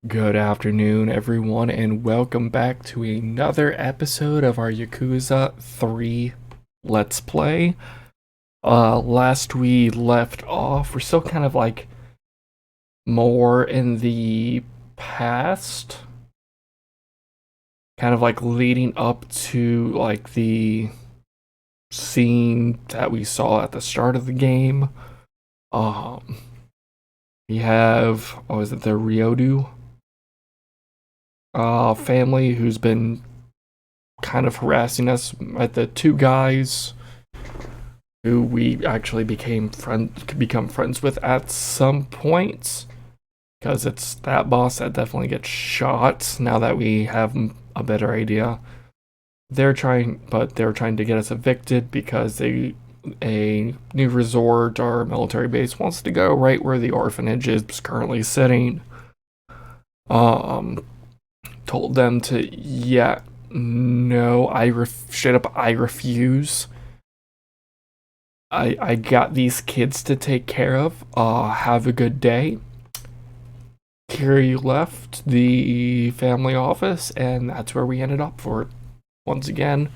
Good afternoon, everyone, and welcome back to another episode of our Yakuza 3 Let's Play. Last we left off, we're still kind of like more in the past, kind of like leading up to like the scene that we saw at the start of the game. Um, we have, what was it, the Ryodu family who's been kind of harassing us. At the two guys who we actually become friends with at some point, because it's that boss that definitely gets shot. Now that we have a better idea, they're trying to get us evicted because a new resort or military base wants to go right where the orphanage is currently sitting. Told them to, yeah, no, straight up, I refuse. I got these kids to take care of. Have a good day. Kiri left the family office, and that's where we ended up for, once again,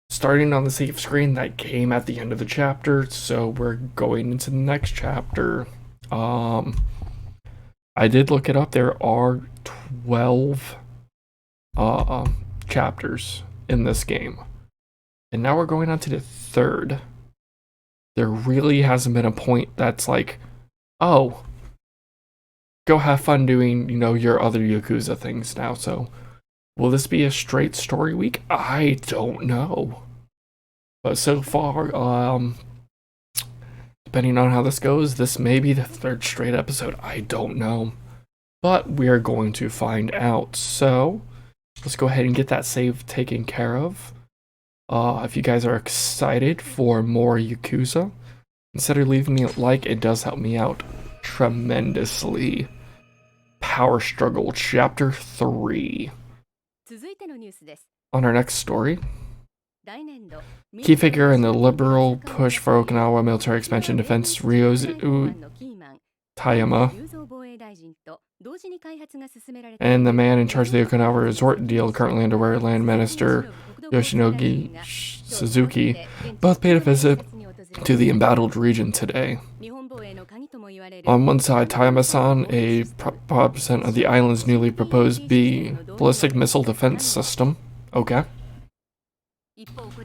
starting on the save screen that came at the end of the chapter. So we're going into the next chapter. I did look it up. There are 12 chapters in this game, and now we're going on to the third. There really hasn't been a point that's like, oh, go have fun doing, your other Yakuza things now. So will this be a straight story week? I don't know, but so far, depending on how this goes, this may be the third straight episode. I don't know, but we're going to find out. So let's go ahead and get that save taken care of. If you guys are excited for more Yakuza, consider leaving me a like. It does help me out tremendously. Power Struggle Chapter 3. On our next story, key figure in the liberal push for Okinawa military expansion defense, Ryozu Tayama, and the man in charge of the Okinawa resort deal currently underway, Land Minister Yoshinogi Suzuki, both paid a visit to the embattled region today. On one side, Tayama-san, a proponent of the island's newly proposed ballistic missile defense system. Okay.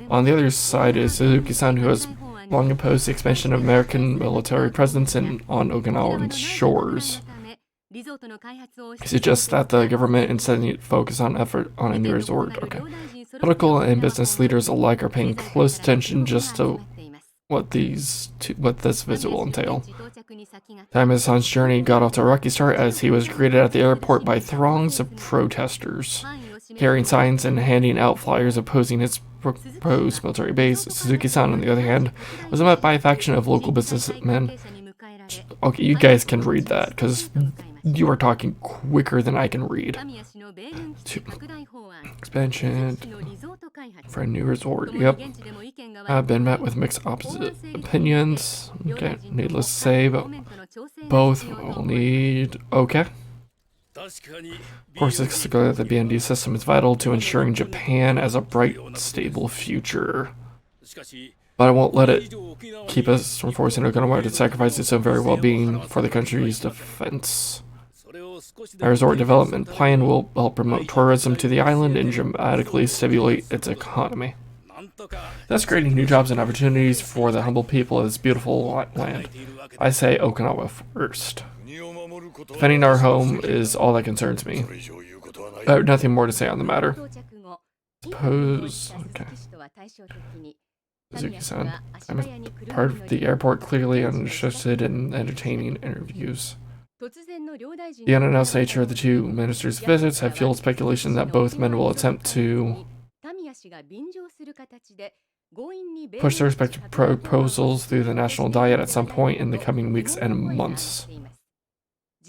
On the other side is Suzuki-san, who has long opposed the expansion of American military presence on Okinawan shores. He suggests that the government instead need to focus on effort on a new resort. Okay. Political and business leaders alike are paying close attention just to what this visit will entail. Tayama-san's journey got off to a rocky start as he was greeted at the airport by throngs of protesters, carrying signs and handing out flyers opposing his proposed military base. Suzuki-san, on the other hand, was met by a faction of local businessmen. Okay, you guys can read that, because you are talking quicker than I can read. Expansion for a new resort. Yep. I've been met with mixed opposite opinions. Okay, needless to say, but both will need. Okay. Of course, it's clear that the BND system is vital to ensuring Japan has a bright, stable future. But I won't let it keep us from forcing Okinawa to sacrifice its own very well-being for the country's defense. Our resort development plan will help promote tourism to the island and dramatically stimulate its economy, thus creating new jobs and opportunities for the humble people of this beautiful land. I say Okinawa first. Defending our home is all that concerns me. I have nothing more to say on the matter. Suppose. Okay. Suzuki-san, I'm a part of the airport, clearly uninterested in entertaining interviews. The unannounced nature of the two ministers' visits have fueled speculation that both men will attempt to push their respective proposals through the national diet at some point in the coming weeks and months.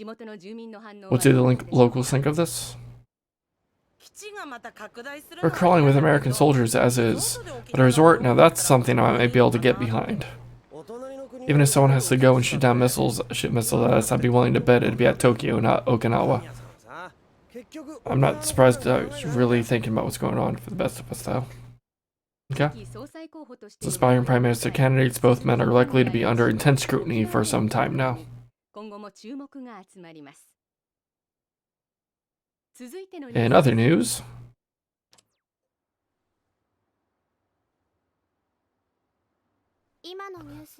What do the locals think of this? We're crawling with American soldiers as is, but a resort, now that's something I might be able to get behind. Even if someone has to go and shoot down missiles, I'd be willing to bet it'd be at Tokyo, not Okinawa. I'm not surprised. I was really thinking about what's going on for the best of us, though. Okay. As aspiring Prime Minister candidates, both men are likely to be under intense scrutiny for some time now. In other news,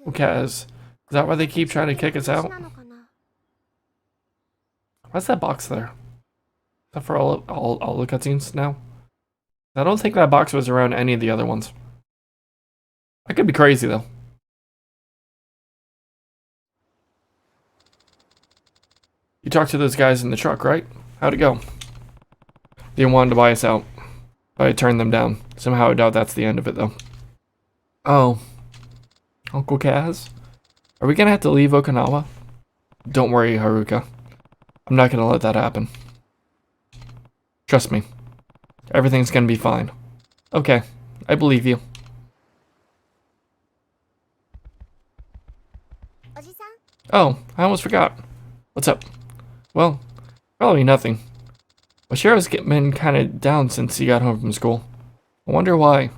Kaz, is that why they keep trying to kick us out? Why's that box there? Is that for all the cutscenes now? I don't think that box was around any of the other ones. I could be crazy though. You talked to those guys in the truck, right? How'd it go? They wanted to buy us out, but I turned them down. Somehow I doubt that's the end of it though. Oh. Uncle Kaz? Are we gonna have to leave Okinawa? Don't worry, Haruka. I'm not gonna let that happen. Trust me. Everything's gonna be fine. Okay, I believe you. Oh, I almost forgot. What's up? Well, probably nothing. Oshiro's been kinda down since he got home from school. I wonder why.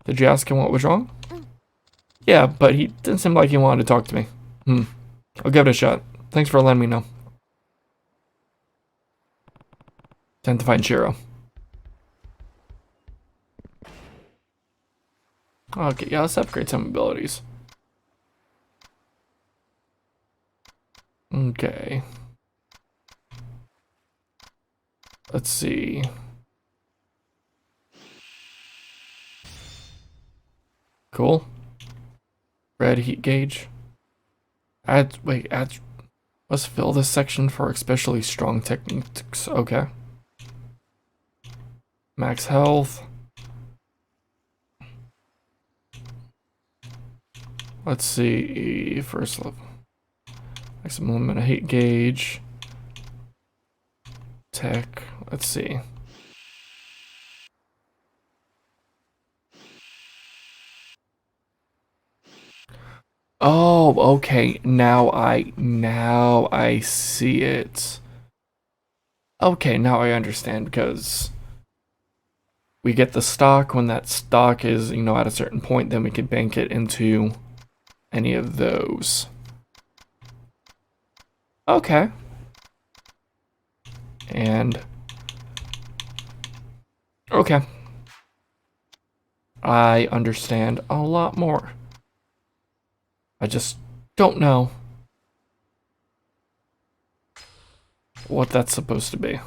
Did you ask him what was wrong? Yeah, but he didn't seem like he wanted to talk to me. I'll give it a shot. Thanks for letting me know. Time to find Shiro. Okay, yeah, let's upgrade some abilities. Okay. Let's see. Cool. Red heat gauge. Let's fill this section for especially strong techniques. Okay. Max health. Let's see. First level. Maximum limit heat gauge. Tech. Let's see. Oh, okay. Now I see it. Okay, now I understand because we get the stock when that stock is, at a certain point, then we can bank it into any of those. Okay. And okay. I understand a lot more. I just don't know what that's supposed to be.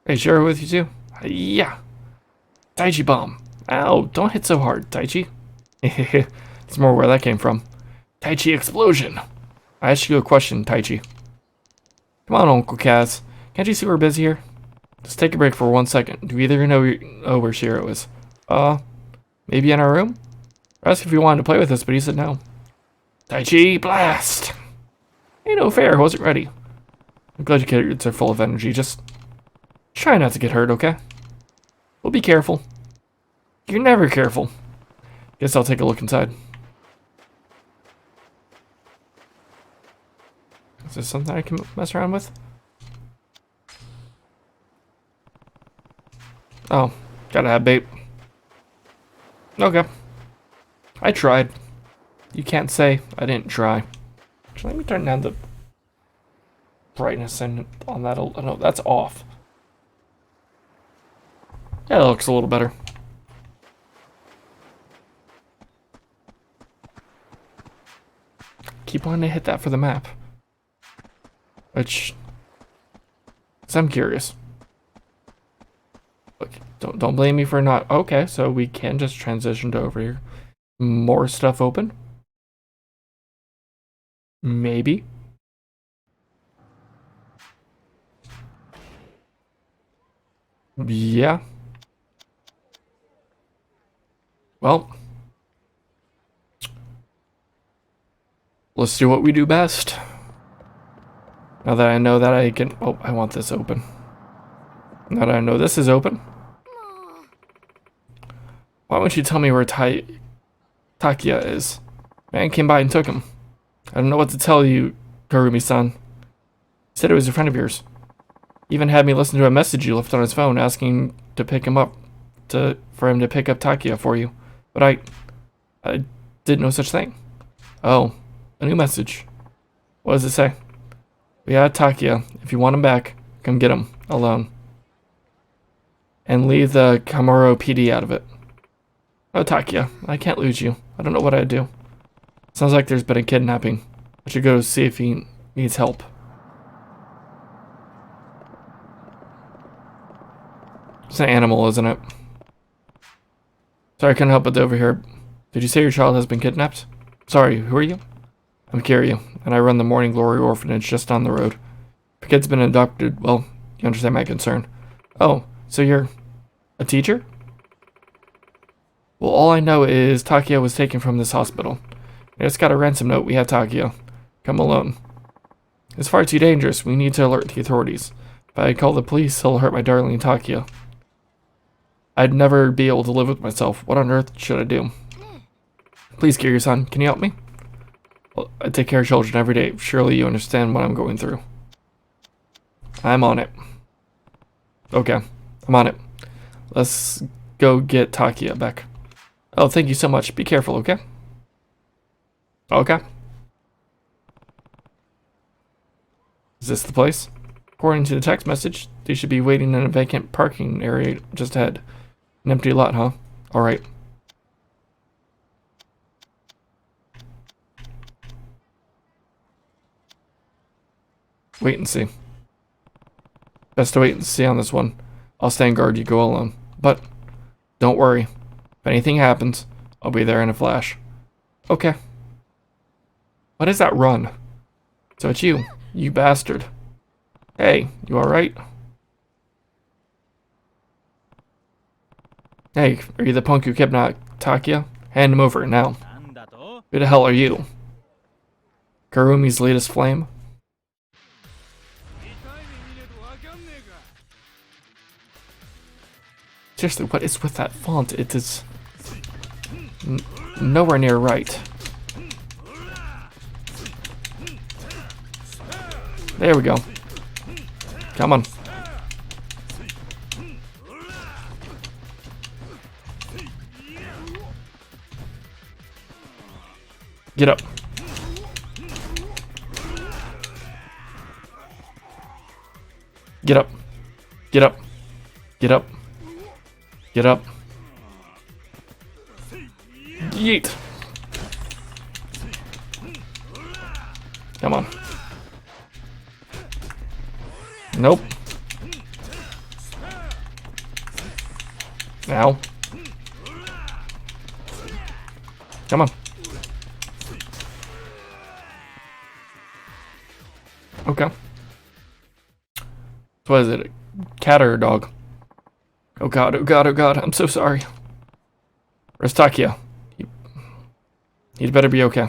Hey, Shiro with you too? Yeah. Taichi bomb. Ow, don't hit so hard, Taichi. It's more where that came from. Taichi explosion. I asked you a question, Taichi. Come on, Uncle Kaz. Can't you see we're busy here? Just take a break for 1 second. Do either know where Shiro is? Maybe in our room? I asked if he wanted to play with us, but he said no. Taichi, blast! Ain't no fair, wasn't ready. I'm glad your kids are full of energy, just try not to get hurt, okay? We'll be careful. You're never careful. Guess I'll take a look inside. Is this something I can mess around with? Oh, gotta have bait. Okay. I tried. You can't say I didn't try. Actually, let me turn down the brightness and on that. No, that's off. Yeah, that looks a little better. Keep wanting to hit that for the map. Which, so I'm curious. Look, don't blame me for not. Okay, so we can just transition to over here. More stuff open. Maybe. Yeah. Well, let's do what we do best. Now that I know that I can... Oh, I want this open. Now that I know this is open. Why won't you tell me where Takia is? Man came by and took him. I don't know what to tell you, Karumi-san. He said it was a friend of yours. He even had me listen to a message you left on his phone asking to pick him up, for him to pick up Takia for you. But I did no such thing. Oh, a new message. What does it say? We had Takia. If you want him back, come get him alone. And leave the Kamuro PD out of it. Oh, Takia, I can't lose you. I don't know what I'd do. Sounds like there's been a kidnapping. I should go see if he needs help. It's an animal, isn't it? Sorry, I couldn't help but overhear. Did you say your child has been kidnapped? Sorry, who are you? I'm Kiryu, and I run the Morning Glory Orphanage just down the road. If a kid's been abducted, well, you understand my concern. Oh, so you're a teacher? Well, all I know is Takia was taken from this hospital. I just got a ransom note. We have Takia. Come alone. It's far too dangerous. We need to alert the authorities. If I call the police, he'll hurt my darling Takia. I'd never be able to live with myself. What on earth should I do? Please, Kiryu-san, can you help me? Well, I take care of children every day. Surely you understand what I'm going through. I'm on it. Okay, I'm on it. Let's go get Takia back. Oh, thank you so much. Be careful, okay? Okay. Is this the place? According to the text message, they should be waiting in a vacant parking area just ahead. An empty lot, huh? Alright. Wait and see. Best to wait and see on this one. I'll stand guard, you go alone. But, don't worry. If anything happens, I'll be there in a flash. Okay. What is that run? So it's you bastard. Hey, you alright? Hey, are you the punk who kidnapped Takia? Hand him over now. Who the hell are you? Karumi's latest flame? Seriously, what is with that font? It is nowhere near right. There we go. Come on. Get up. Get up. Get up. Get up. Get up. Yeet. Come on. Nope. Now. Come on. Okay. So what is it? A cat or a dog? Oh god, oh god, oh god. I'm so sorry. Where's Takia? He'd better be okay.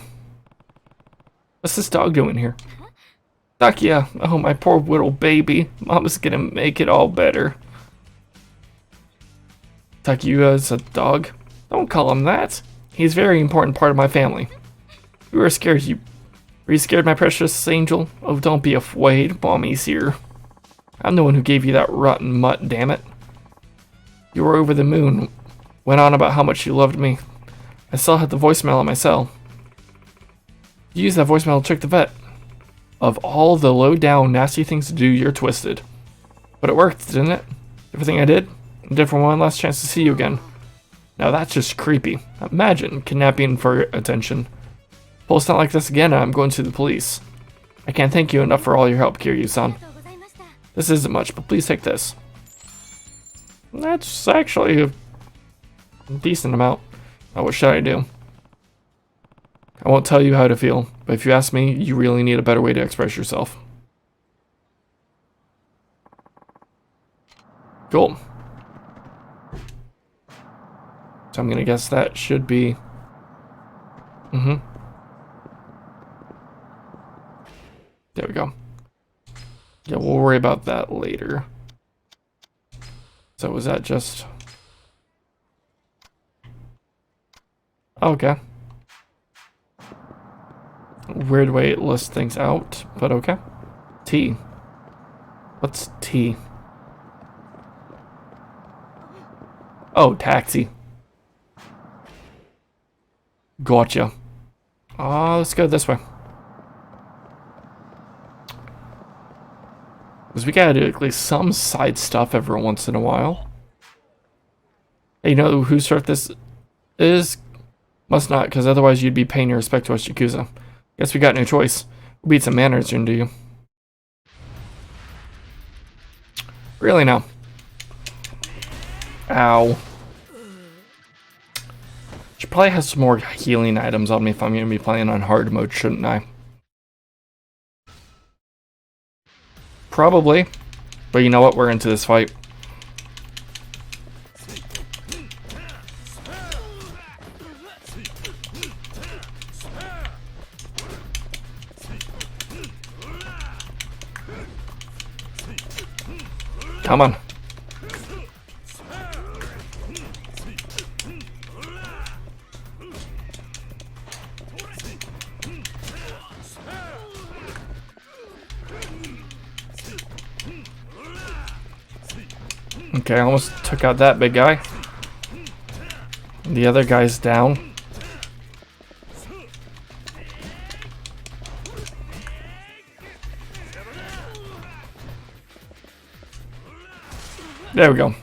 What's this dog doing here? Takia! Oh, my poor little baby. Mama's gonna make it all better. Takia's a dog? Don't call him that. He's a very important part of my family. We were scared Were you scared, my precious angel? Oh, don't be afraid. Mommy's here. I'm the one who gave you that rotten mutt, damn it. You were over the moon. Went on about how much you loved me. I still had the voicemail on my cell. You used that voicemail to trick the vet. Of all the low-down, nasty things to do, you're twisted. But it worked, didn't it? Everything I did for one last chance to see you again. Now that's just creepy. Imagine kidnapping for attention. Pull stunt like this again and I'm going to the police. I can't thank you enough for all your help, Kiryu-san. This isn't much, but please take this. That's actually a decent amount. Now what should I do? I won't tell you how to feel, but if you ask me, you really need a better way to express yourself. Cool. So I'm gonna guess that should be... There we go. Yeah, we'll worry about that later. So was that just... Okay. Weird way it lists things out, but okay. T. What's T? Oh, taxi. Gotcha. Let's go this way. Because we gotta do at least some side stuff every once in a while. Hey, you know whose turf this is? Must not, because otherwise you'd be paying your respect to us, Yakuza. Guess we got no choice. We'll beat some manners into you. Really now? Ow. Should probably have some more healing items on me if I'm going to be playing on hard mode, shouldn't I? Probably. But you know what? We're into this fight. Come on. Okay, I almost took out that big guy. The other guy's down. There we go.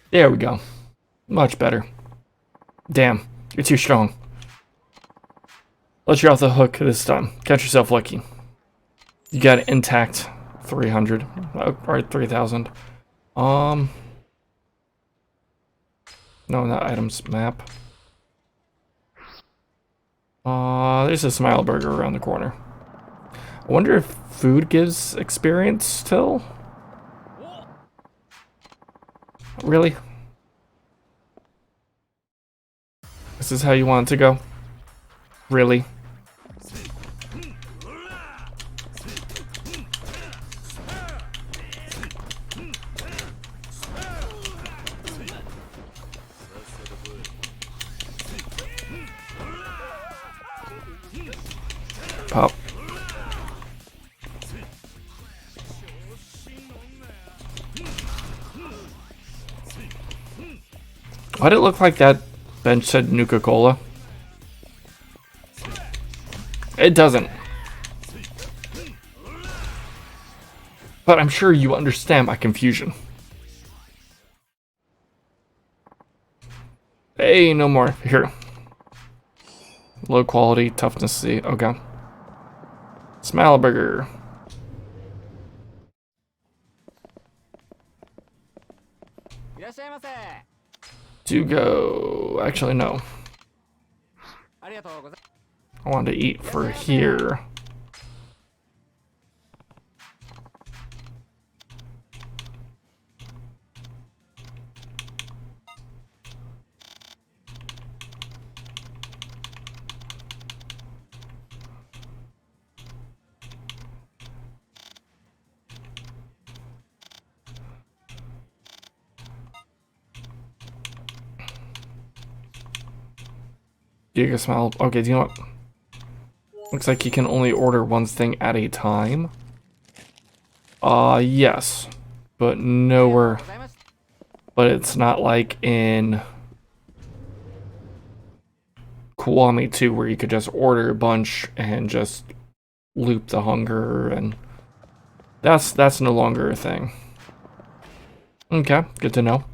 There we go. Much better. Damn, you're too strong. Let you off the hook this time. Catch yourself lucky. You got it intact. 300. Or 3,000. No, not items map. There's a smile burger around the corner. I wonder if food gives experience still? Really? This is how you want it to go? Really? Pop. Why'd it look like that bench said Nuka-Cola? It doesn't. But I'm sure you understand my confusion. Hey, no more. Here. Low quality, toughness C. Okay. Smile burger. To go. Actually, no. I wanted to eat for here. You can smile. Okay, do you know what? Looks like you can only order one thing at a time. Yes. But nowhere. But it's not like in Kiwami 2 where you could just order a bunch and just loop the hunger, and that's no longer a thing. Okay, good to know.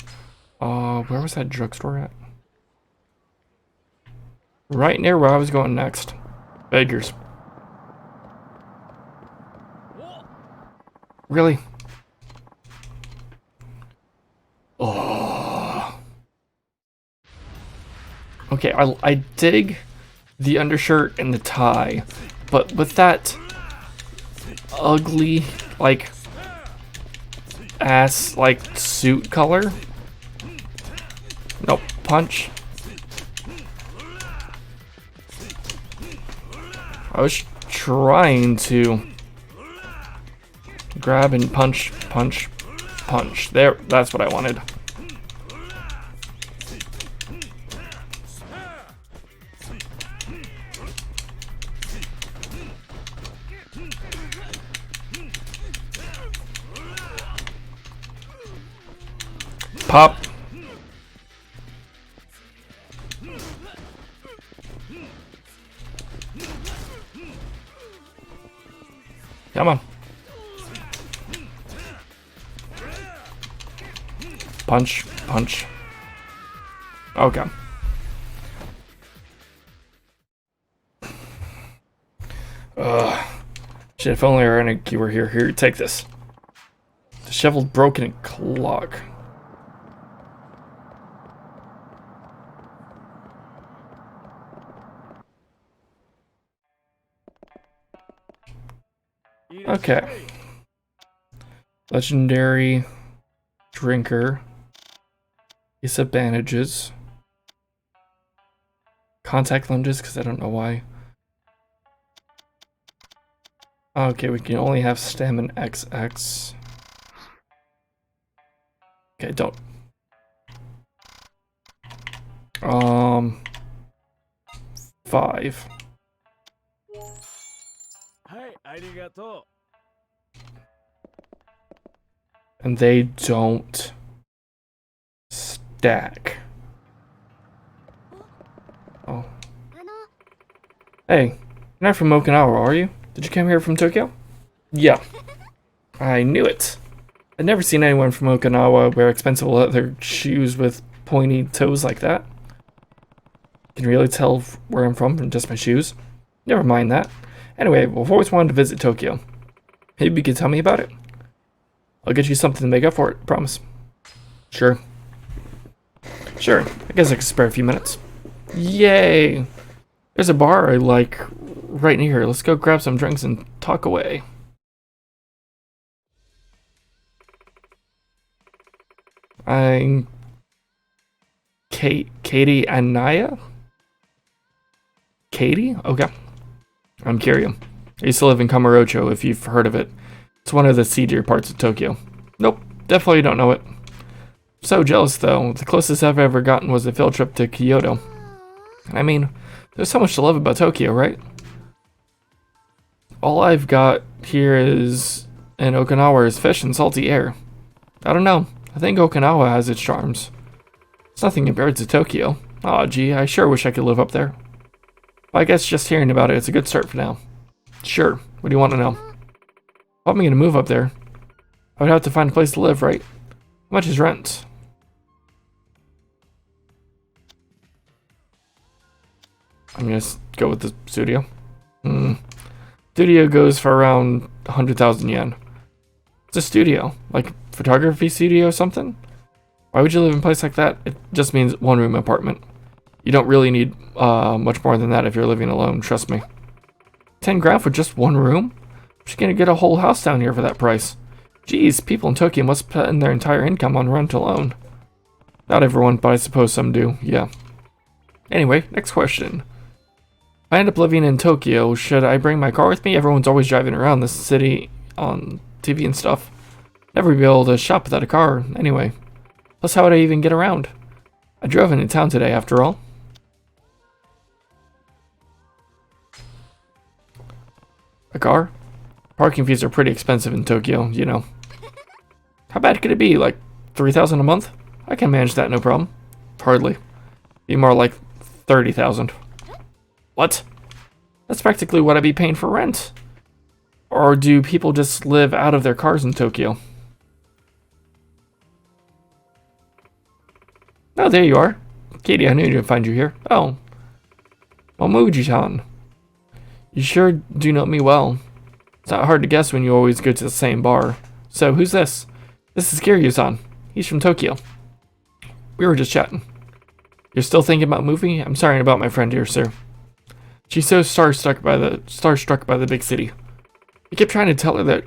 Where was that drugstore at? Right near where I was going next. Beggars. Really? Oh. Okay, I dig the undershirt and the tie, but with that ugly, like, ass, like, suit color. Nope, punch. I was trying to grab and punch punch, punch. There, that's what I wanted. Pop. Come on. Punch, punch. Okay. Shit, if only you were here. Here, take this. Disheveled, broken clock. Okay. Legendary drinker. Piece of bandages. Contact lenses, because I don't know why. Okay, we can only have stamina XX. Okay, don't. 5. And they don't stack. Oh. Hey, you're not from Okinawa, are you? Did you come here from Tokyo? Yeah. I knew it. I've never seen anyone from Okinawa wear expensive leather shoes with pointy toes like that. Can you really tell where I'm from just my shoes? Never mind that. Anyway, I've always wanted to visit Tokyo. Maybe you could tell me about it? I'll get you something to make up for it, promise. Sure. Sure, I guess I could spare a few minutes. Yay! There's a bar I like right near here. Let's go grab some drinks and talk away. I'm Katie and Naya? Katie? Okay. I'm Kiryu. I used to live in Kamurocho, if you've heard of it. It's one of the seedier parts of Tokyo. Nope, definitely don't know it. So jealous though. The closest I've ever gotten was a field trip to Kyoto. I mean, there's so much to love about Tokyo, right? All I've got here is in Okinawa is fish and salty air. I don't know. I think Okinawa has its charms. It's nothing compared to Tokyo. Aw, gee, I sure wish I could live up there. Well, I guess just hearing about it, it's a good start for now. Sure, what do you want to know? If I'm gonna move up there, I would have to find a place to live, right? How much is rent? I'm gonna go with the studio. Studio goes for around 100,000 yen. It's a studio, like photography studio or something? Why would you live in a place like that? It just means one room apartment. You don't really need much more than that if you're living alone, trust me. 10 grand for just one room? I'm just gonna get a whole house down here for that price. Jeez, people in Tokyo must spend their entire income on rent alone. Not everyone, but I suppose some do, yeah. Anyway, next question. If I end up living in Tokyo, should I bring my car with me? Everyone's always driving around the city on TV and stuff. Never be able to shop without a car, anyway. Plus, how would I even get around? I drove into town today, after all. A car? Parking fees are pretty expensive in Tokyo, you know. How bad could it be? Like 3,000 a month? I can manage that, no problem. Hardly. Be more like 30,000. What? That's practically what I'd be paying for rent. Or do people just live out of their cars in Tokyo? Oh, there you are. Katie, I knew you'd find you here. Oh. Momoji-chan. You sure do know me well. It's not hard to guess when you always go to the same bar. So, who's this? This is Kiryu-san. He's from Tokyo. We were just chatting. You're still thinking about moving? I'm sorry about my friend here, sir. She's so starstruck by the big city. I kept trying to tell her that,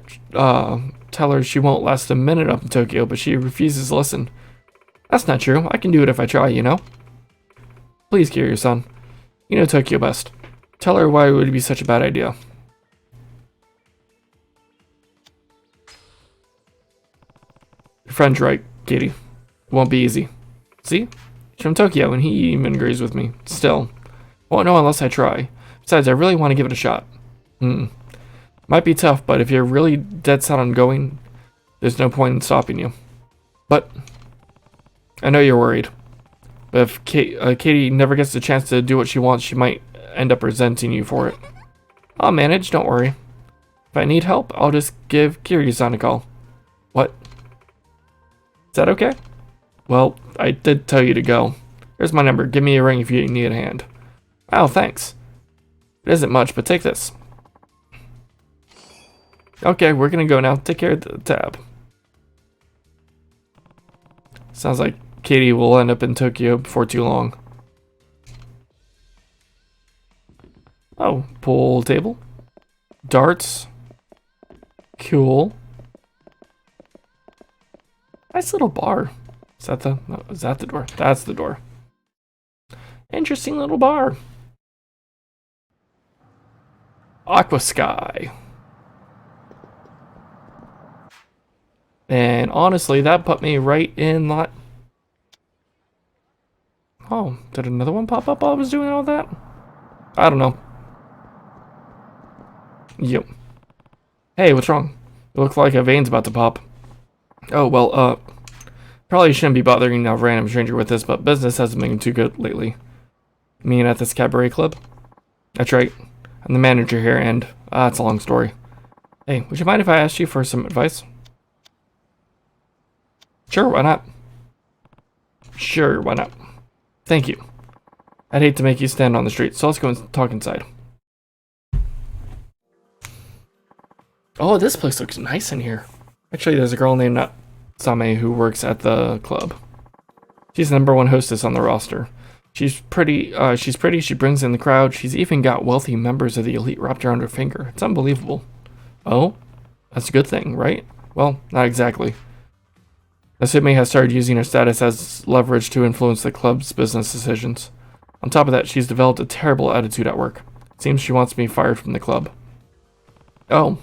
tell her she won't last a minute up in Tokyo, but she refuses to listen. That's not true. I can do it if I try, you know? Please, Kiryu-san. You know Tokyo best. Tell her why it would be such a bad idea. Your friend's right, Katie. It won't be easy. See? He's from Tokyo, and he even agrees with me. Still. Won't know unless I try. Besides, I really want to give it a shot. Might be tough, but if you're really dead set on going, there's no point in stopping you. But I know you're worried. But if Katie never gets the chance to do what she wants, she might end up resenting you for it. I'll manage, don't worry. If I need help, I'll just give Kiryu-san a call. What? Is that okay? Well, I did tell you to go. Here's my number. Give me a ring if you need a hand. Oh, thanks. It isn't much, but take this. Okay, we're gonna go now. Take care of the tab. Sounds like Katie will end up in Tokyo before too long. Oh, pool table. Darts. Cool. Nice little bar. Is that the... No, is that the door? That's the door. Interesting little bar. Aqua Sky. And honestly, that put me right in that... Oh, did another one pop up while I was doing all that? I don't know. Yep. Hey, what's wrong? It looks like a vein's about to pop. Oh, well, probably shouldn't be bothering a random stranger with this, but business hasn't been too good lately. Me and at this cabaret club? That's right. I'm the manager here, and, it's a long story. Hey, would you mind if I asked you for some advice? Sure, why not? Sure, why not? Thank you. I'd hate to make you stand on the street, so let's go and talk inside. Oh, this place looks nice in here. Actually, there's a girl named Same who works at the club. She's the #1 hostess on the roster. She's pretty, she brings in the crowd. She's even got wealthy members of the elite wrapped around her finger. It's unbelievable. Oh? That's a good thing, right? Well, not exactly. Natsume has started using her status as leverage to influence the club's business decisions. On top of that, she's developed a terrible attitude at work. It seems she wants me fired from the club. Oh.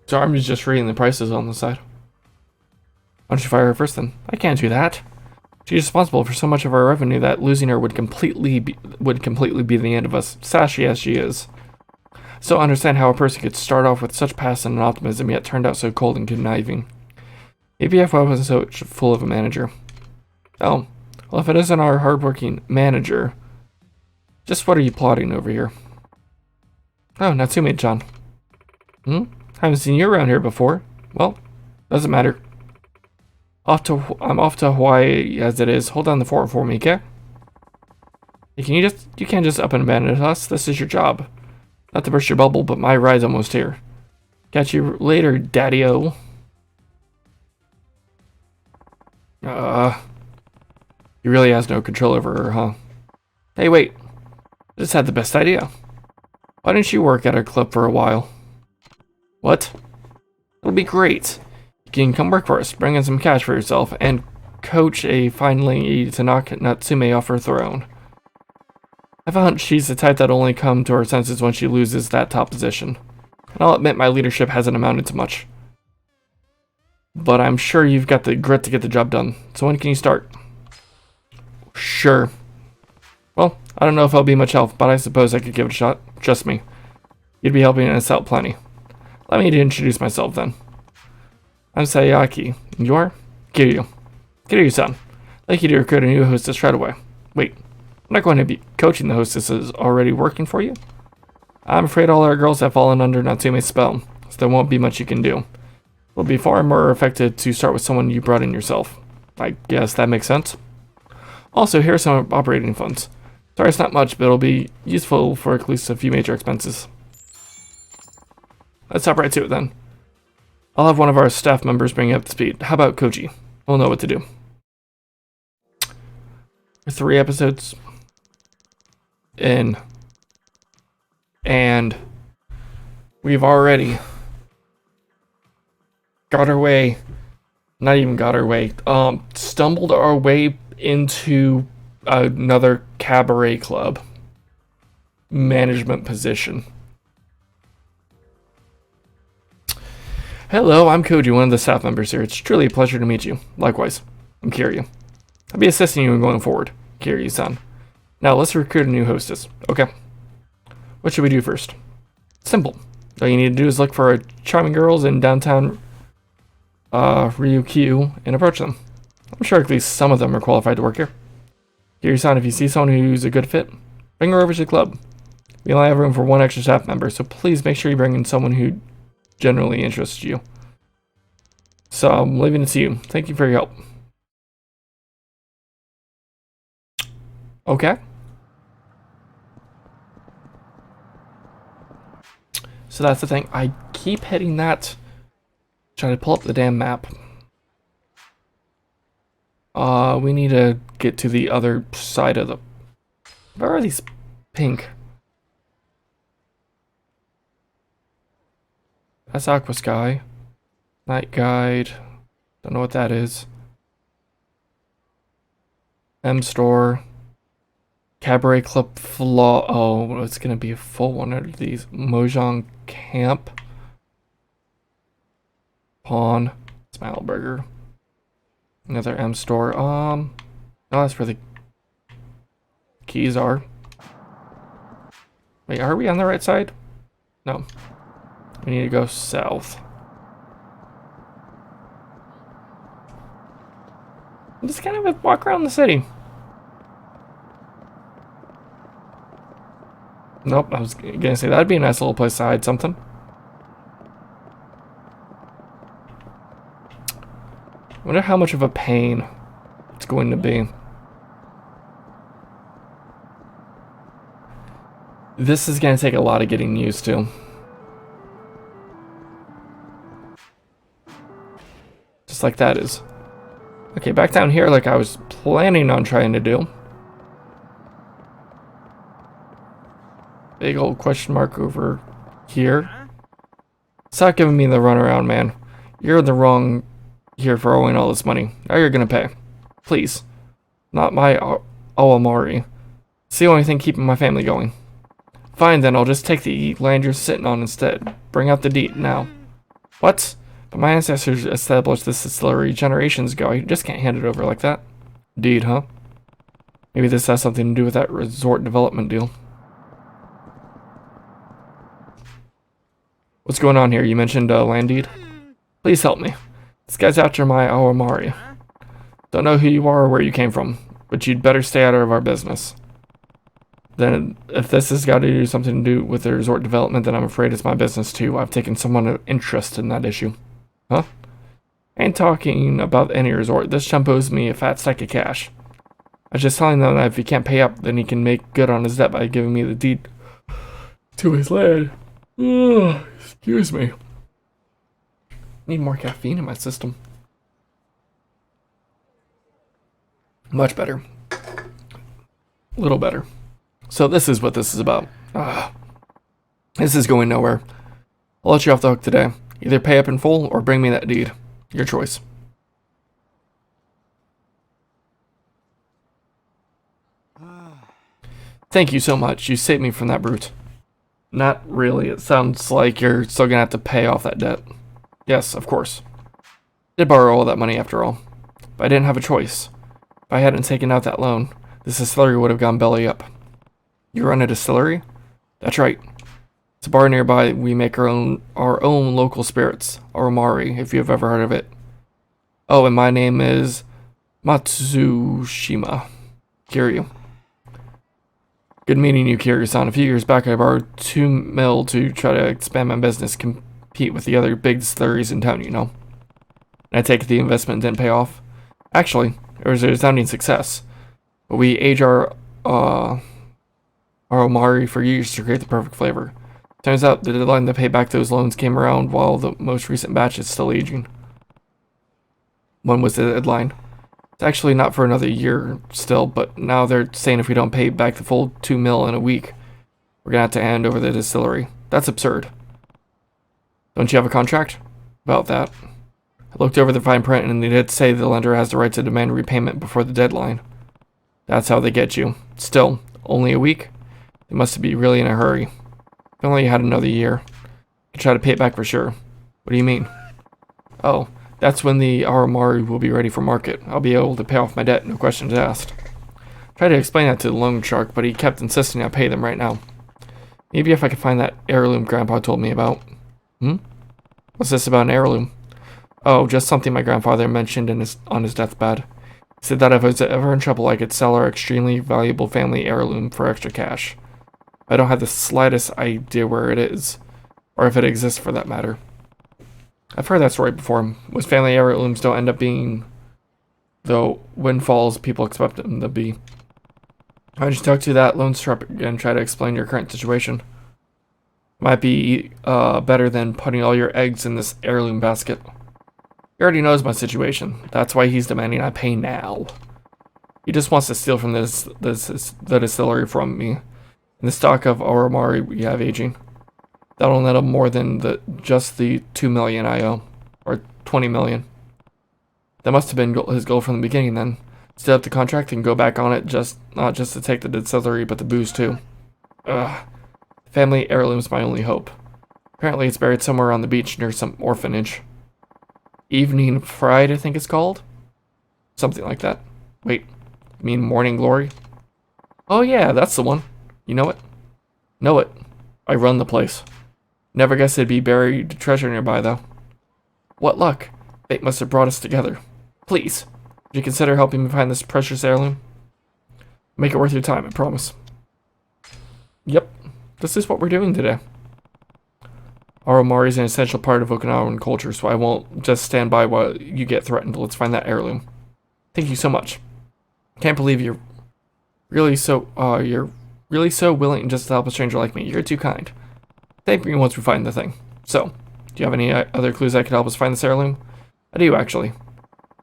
So I'm just reading the prices on the side. Why don't you fire her first then? I can't do that. She's responsible for so much of our revenue that losing her would completely be the end of us, sassy as she is. So I understand how a person could start off with such passion and optimism yet turned out so cold and conniving. Maybe if I wasn't so full of a manager. Oh, well if it isn't our hardworking manager, just what are you plotting over here? Oh, Natsume-chan. Haven't seen you around here before. Well, doesn't matter. I'm off to Hawaii as it is. Hold down the fort for me, okay? Hey, you can't just up and abandon us. This is your job. Not to burst your bubble, but my ride's almost here. Catch you later, daddy-o. He really has no control over her, huh? Hey, wait. I just had the best idea. Why don't you work at our club for a while? What? It'll be great. You can come work for us, bring in some cash for yourself, and coach a fine lady to knock Natsume off her throne. I found she's the type that only come to her senses when she loses that top position. And I'll admit my leadership hasn't amounted to much. But I'm sure you've got the grit to get the job done. So when can you start? Sure. Well, I don't know if I'll be much help, but I suppose I could give it a shot. Trust me. You'd be helping us out plenty. Let me introduce myself then. I'm Sayaki, and you are? Kiryu. Kiryu-san. Thank you to recruit a new hostess right away. Wait, I'm not going to be coaching the hostesses already working for you? I'm afraid all our girls have fallen under Natsume's spell, so there won't be much you can do. It'll be far more effective to start with someone you brought in yourself. I guess that makes sense. Also, here are some operating funds. Sorry it's not much, but it'll be useful for at least a few major expenses. Let's hop right to it then. I'll have one of our staff members bring you up to speed. How about Koji? We'll know what to do. 3 episodes in, and we've already got our way, not even got our way, stumbled our way into another cabaret club management position. Hello, I'm Koji, one of the staff members here. It's truly a pleasure to meet you. Likewise, I'm Kiryu. I'll be assisting you in going forward, Kiryu-san. Now let's recruit a new hostess. Okay. What should we do first? Simple. All you need to do is look for charming girls in downtown Ryukyu and approach them. I'm sure at least some of them are qualified to work here. Kiryu-san, if you see someone who's a good fit, bring her over to the club. We only have room for one extra staff member, so please make sure you bring in someone who generally interests you. So I'm leaving it to you. Thank you for your help. Okay. So that's the thing. I keep hitting that. Trying to pull up the damn map. We need to get to the other side of the... Where are these pink? That's Aqua Sky. Night Guide. Don't know what that is. M Store. Cabaret Club Flaw. Oh, it's gonna be a full one of these. Mojang Camp. Pawn. Smile Burger. Another M Store. No, that's where the keys are. Wait, are we on the right side? No. We need to go south. I'm just kind of walk around the city. Nope, I was gonna say that'd be a nice little place to hide something. I wonder how much of a pain it's going to be. This is gonna take a lot of getting used to. Just like that is. Okay, back down here like I was planning on trying to do. Big old question mark over here. Stop giving me the runaround, man. You're in the wrong here for owing all this money. Now you're gonna pay. Please. Not my Awamari. It's the only thing keeping my family going. Fine then, I'll just take the land you're sitting on instead. Bring out the deed now. What? But my ancestors established this distillery generations ago. I just can't hand it over like that. Deed, huh? Maybe this has something to do with that resort development deal. What's going on here? You mentioned land deed? Please help me. This guy's after my Awamari. Don't know who you are or where you came from, but you'd better stay out of our business. Then, if this has got to do something to do with the resort development, then I'm afraid it's my business too. I've taken someone of interest in that issue. Huh? I ain't talking about any resort. This chump owes me a fat stack of cash. I was just telling them that if he can't pay up, then he can make good on his debt by giving me the deed to his land. Ugh, excuse me. Need more caffeine in my system. Much better. A little better. So this is what this is about. This is going nowhere. I'll let you off the hook today. Either pay up in full or bring me that deed. Your choice. Thank you so much. You saved me from that brute. Not really. It sounds like you're still gonna have to pay off that debt. Yes, of course. Did borrow all that money after all. But I didn't have a choice. If I hadn't taken out that loan, this distillery would have gone belly up. You run a distillery? That's right. It's a bar nearby. We make our own local spirits, Oromari, if you've ever heard of it. Oh, and my name is Matsushima Kiryu. Good meeting you, Kiryu-san. A few years back, I borrowed 2 mil to try to expand my business, compete with the other big distilleries in town, you know. And I take it the investment didn't pay off. Actually, it was a resounding success. But we age our Omari for years to create the perfect flavor. Turns out the deadline to pay back those loans came around while the most recent batch is still aging. When was the deadline? It's actually not for another year still, but now they're saying if we don't pay back the full 2 mil in a week, we're gonna have to hand over the distillery. That's absurd. Don't you have a contract? About that. I looked over the fine print and they did say the lender has the right to demand repayment before the deadline. That's how they get you. Still, only a week? They must be really in a hurry. If only you had another year. You could try to pay it back for sure. What do you mean? Oh, that's when the Aramari will be ready for market. I'll be able to pay off my debt, no questions asked. Tried to explain that to the loan shark, but he kept insisting I pay them right now. Maybe if I could find that heirloom Grandpa told me about. What's this about an heirloom? Oh, just something my grandfather mentioned on his deathbed. He said that if I was ever in trouble, I could sell our extremely valuable family heirloom for extra cash. I don't have the slightest idea where it is, or if it exists for that matter. I've heard that story before. Most family heirlooms don't end up being the windfalls people expect them to be. Why don't you talk to that loan shark and try to explain your current situation? Might be better than putting all your eggs in this heirloom basket. He already knows my situation. That's why he's demanding I pay now. He just wants to steal from the distillery from me. And the stock of Oromari we have aging. That'll net him more than just the 2 million I owe. Or 20 million. That must have been his goal from the beginning then. Set up the contract and go back on it, not just to take the distillery, but the booze too. Ugh. Family heirloom's my only hope. Apparently it's buried somewhere on the beach near some orphanage. Evening Fried, I think it's called? Something like that. Wait, you mean Morning Glory? Oh yeah, that's the one. You know it? Know it. I run the place. Never guessed it'd be buried treasure nearby, though. What luck. Fate must have brought us together. Please, would you consider helping me find this precious heirloom? Make it worth your time, I promise. Yep, this is what we're doing today. Oromari is an essential part of Okinawan culture, so I won't just stand by while you get threatened. Let's find that heirloom. Thank you so much. Can't believe you're really so willing just to help a stranger like me. You're too kind. Thank me once we find the thing. So, do you have any other clues that could help us find this heirloom? I do, actually.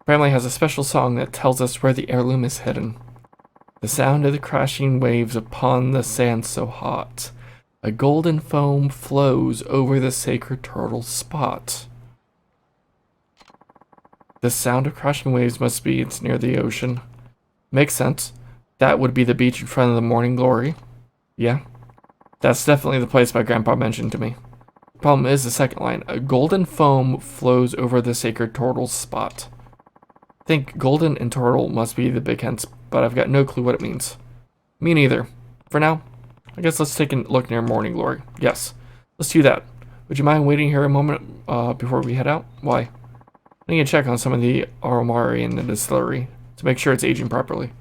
Family has a special song that tells us where the heirloom is hidden. The sound of the crashing waves upon the sand so hot. A golden foam flows over the sacred turtle spot. The sound of crashing waves must be it's near the ocean. Makes sense. That would be the beach in front of the Morning Glory. Yeah. That's definitely the place my grandpa mentioned to me. The problem is the second line. A golden foam flows over the sacred turtle spot. I think golden and turtle must be the big hints, but I've got no clue what it means. Me neither. For now, I guess let's take a look near Morning Glory. Yes, let's do that. Would you mind waiting here a moment before we head out? Why? I need to check on some of the Oromari in the distillery to make sure it's aging properly.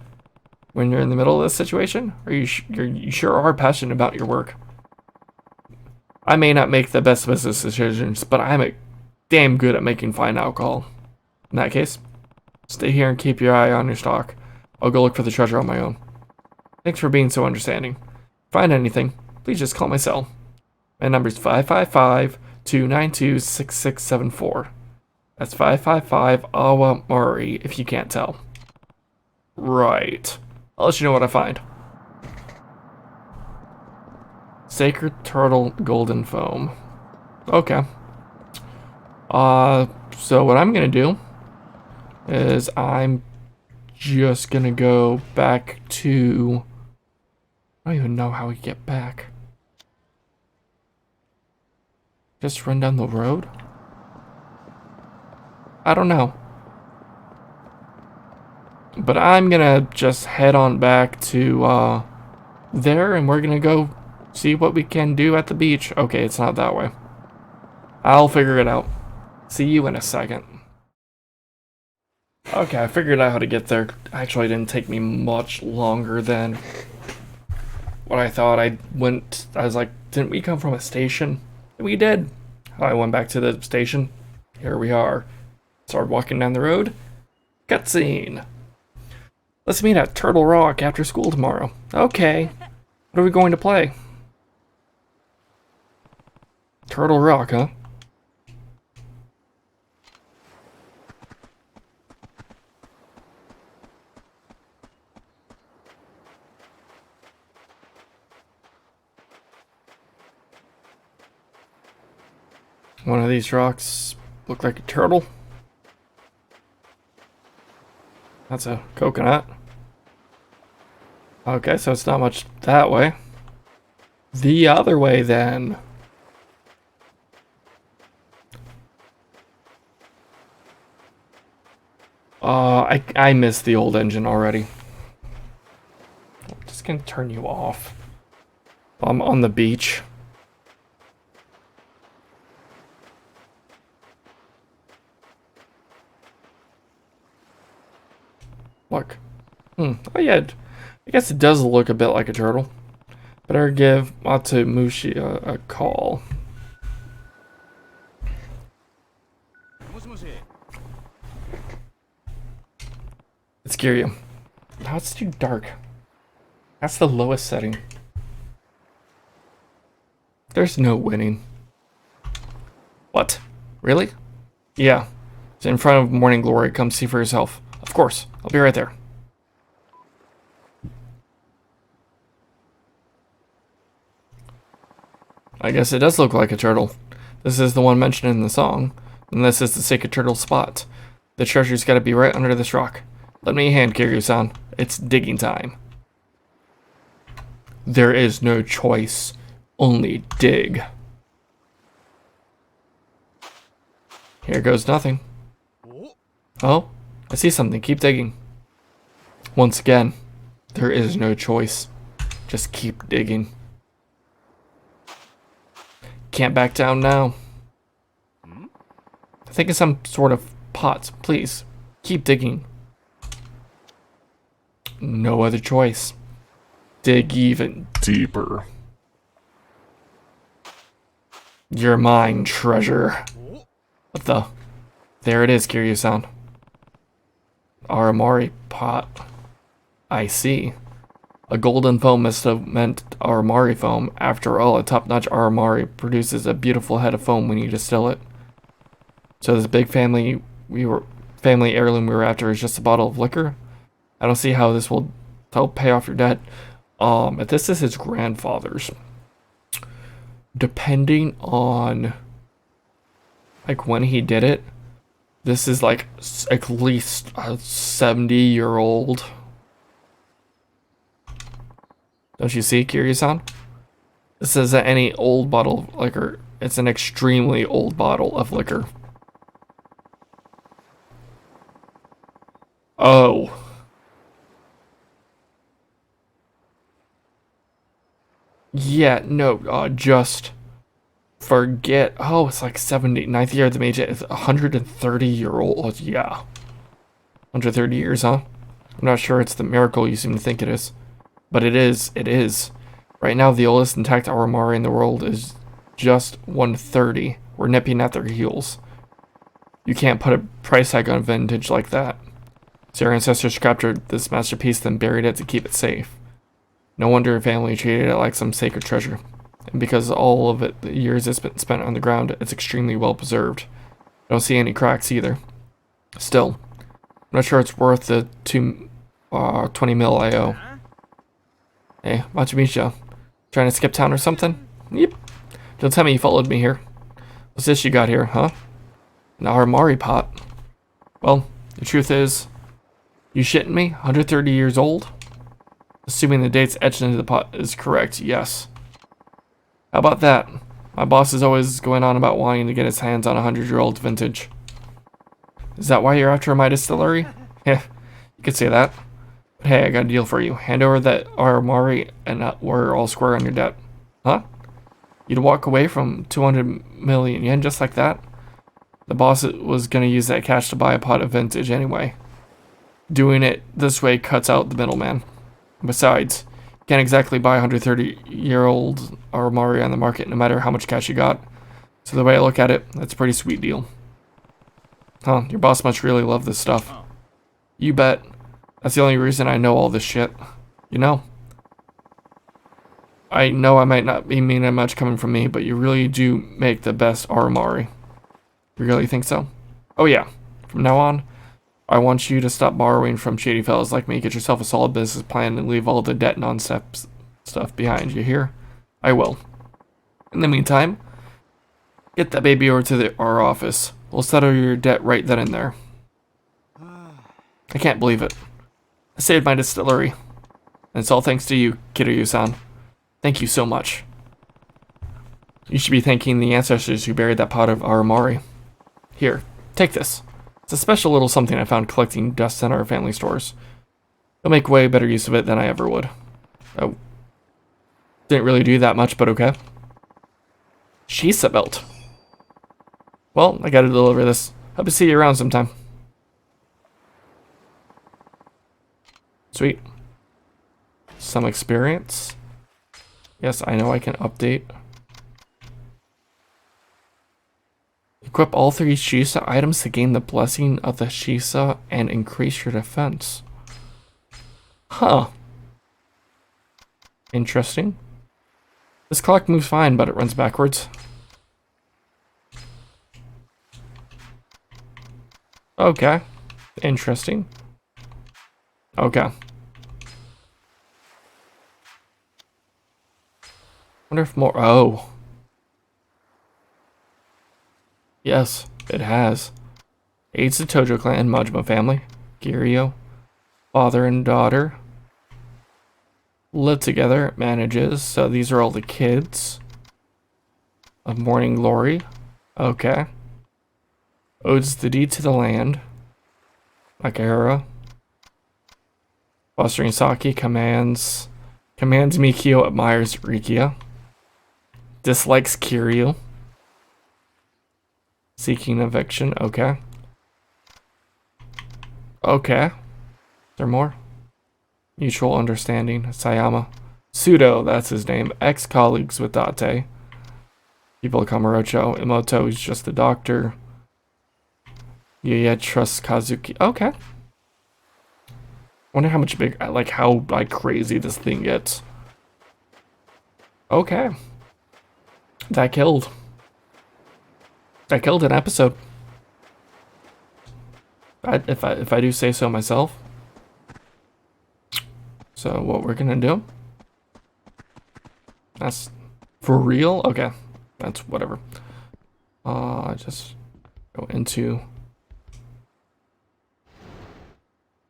When you're in the middle of this situation, you sure are passionate about your work. I may not make the best business decisions, but I'm damn good at making fine alcohol. In that case, stay here and keep your eye on your stock. I'll go look for the treasure on my own. Thanks for being so understanding. Find anything, please just call my cell. My number's 555-292-6674. That's 555-AWA-MURRAY if you can't tell. Right. I'll let you know what I find. Sacred Turtle Golden Foam. Okay. So what I'm gonna do is I'm just gonna go back to... I don't even know how we get back. Just run down the road? I don't know. But I'm gonna just head on back to there, and we're gonna go see what we can do at the beach. Okay, it's not that way. I'll figure it out. See you in a second. Okay, I figured out how to get there. Actually, it didn't take me much longer than what I thought. I was like, didn't we come from a station? We did. I went back to the station. Here we are. Started walking down the road. Cutscene. Let's meet at Turtle Rock after school tomorrow. Okay. What are we going to play? Turtle Rock, huh? One of these rocks look like a turtle. That's a coconut. Okay, so it's not much that way. The other way, then. I missed the old engine already. I'm just gonna turn you off. I'm on the beach. Look. Oh yeah, I guess it does look a bit like a turtle. Better give Matumushi a call. It's Kiryu. Now it's too dark. That's the lowest setting. There's no winning. What? Really? Yeah. It's in front of Morning Glory. Come see for yourself. Of course. I'll be right there. I guess it does look like a turtle. This is the one mentioned in the song. And this is the sacred turtle spot. The treasure's gotta be right under this rock. Let me a hand, Kiryu-san. It's digging time. There is no choice. Only dig. Here goes nothing. Oh, I see something. Keep digging. Once again, there is no choice. Just keep digging. Can't back down now. Think of some sort of pot, please. Keep digging. No other choice. Dig even deeper. You're mine, treasure. What the? There it is, Kiryu-san. Aramari pot. I see. A golden foam must have meant Aramari foam. After all, a top-notch Aramari produces a beautiful head of foam when you distill it. So this big family heirloom we were after is just a bottle of liquor? I don't see how this will help pay off your debt. If this is his grandfather's, depending on like when he did it, this is like at least a 70-year-old. Don't you see, Kiryu-san? This isn't any old bottle of liquor. It's an extremely old bottle of liquor. Oh. Yeah, no, just forget. Oh, it's like 9th year of the Meiji. It's 130-year-old. Yeah. 130 years, huh? I'm not sure it's the miracle you seem to think it is. But it is. It is. Right now, the oldest intact Aramari in the world is just 130. We're nipping at their heels. You can't put a price tag on vintage like that. So your ancestors captured this masterpiece, then buried it to keep it safe. No wonder your family treated it like some sacred treasure. And because all of it, the years it's been spent on the ground, it's extremely well preserved. I don't see any cracks either. Still, I'm not sure it's worth the 20 mil I owe. Hey, Matsumisha, trying to skip town or something? Yep. Don't tell me you followed me here. What's this you got here, huh? An Aramari pot. Well, the truth is, you shitting me? 130 years old? Assuming the dates etched into the pot is correct, yes. How about that? My boss is always going on about wanting to get his hands on a 100-year-old vintage. Is that why you're after my distillery? Yeah, you could say that. But hey, I got a deal for you. Hand over that Aramari and we're all square on your debt. Huh? You'd walk away from 200 million yen just like that? The boss was gonna use that cash to buy a pot of vintage anyway. Doing it this way cuts out the middleman. Besides, you can't exactly buy a 130-year-old Aramari on the market no matter how much cash you got. So the way I look at it, that's a pretty sweet deal. Huh, your boss must really love this stuff. You bet. That's the only reason I know all this shit. You know? I know I might not be meaning much coming from me, but you really do make the best Aramari. You really think so? Oh yeah. From now on, I want you to stop borrowing from shady fellas like me. Get yourself a solid business plan and leave all the debt nonsense stuff behind. You hear? I will. In the meantime, get that baby over to our office. We'll settle your debt right then and there. I can't believe it. I saved my distillery. And it's all thanks to you, Kiryu-san. Thank you so much. You should be thanking the ancestors who buried that pot of Aramari. Here, take this. It's a special little something I found collecting dust in our family stores. You'll make way better use of it than I ever would. Oh. Didn't really do that much, but okay. Shisa belt. Well, I gotta deliver this. Hope to see you around sometime. Sweet. Some experience. Yes, I know I can update. Equip all 3 Shisa items to gain the blessing of the Shisa and increase your defense. Huh. Interesting. This clock moves fine, but it runs backwards. Okay. Interesting. Okay. Wonder if more... Oh. Yes, it has. Aids the Tojo clan and Majima family. Giryu. Father and daughter. Live together. Manages. So these are all the kids. Of Morning Glory. Okay. Odes the deed to the land. Akihara. Fostering Saki. Commands Mikio. Admires Rikia. Dislikes Kiryu. Seeking eviction. Okay. Okay. Is there more? Mutual understanding. Sayama. Pseudo, that's his name. Ex-colleagues with Date. People Kamurocho. Imoto is just the doctor. Yuya trusts Kazuki. Okay. Wonder how much big, like how like crazy this thing gets. Okay. That killed an episode. If I do say so myself. So what we're gonna do? That's for real? Okay. That's whatever. Just go into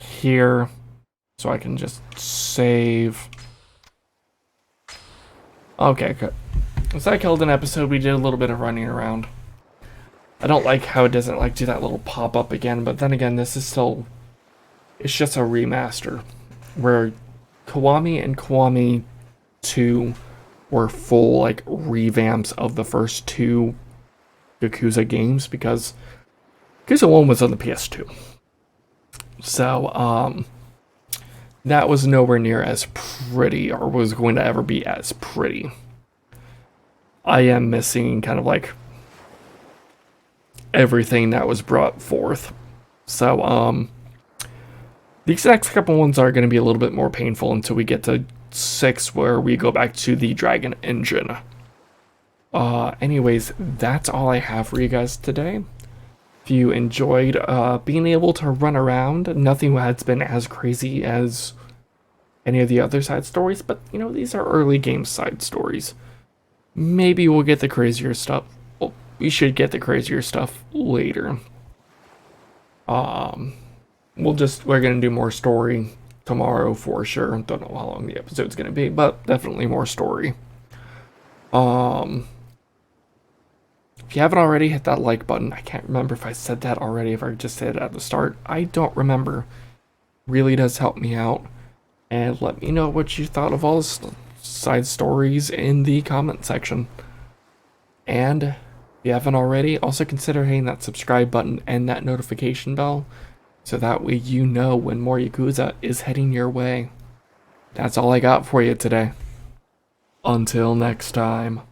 here so I can just save. Okay, good. So I killed an episode. We did a little bit of running around. I don't like how it doesn't like do that little pop-up again, but then again, this is still, it's just a remaster where Kiwami and Kiwami 2 were full like revamps of the first 2 Yakuza games, because Yakuza 1 was on the PS2. So that was nowhere near as pretty, or was going to ever be as pretty. I am missing kind of like everything that was brought forth. So these next couple ones are going to be a little bit more painful until we get to 6, where we go back to the Dragon Engine. Anyways, that's all I have for you guys today. If you enjoyed being able to run around, nothing has been as crazy as any of the other side stories, but you know, these are early game side stories. Maybe we'll get the crazier stuff. Well, we should get the crazier stuff later. We're gonna do more story tomorrow for sure. Don't know how long the episode's gonna be, but definitely more story. If you haven't already, hit that like button. I can't remember if I said that already, if I just said it at the start. I don't remember. Really does help me out. And let me know what you thought of all the side stories in the comment section. And if you haven't already, also consider hitting that subscribe button and that notification bell, so that way you know when more Yakuza is heading your way. That's all I got for you today. Until next time.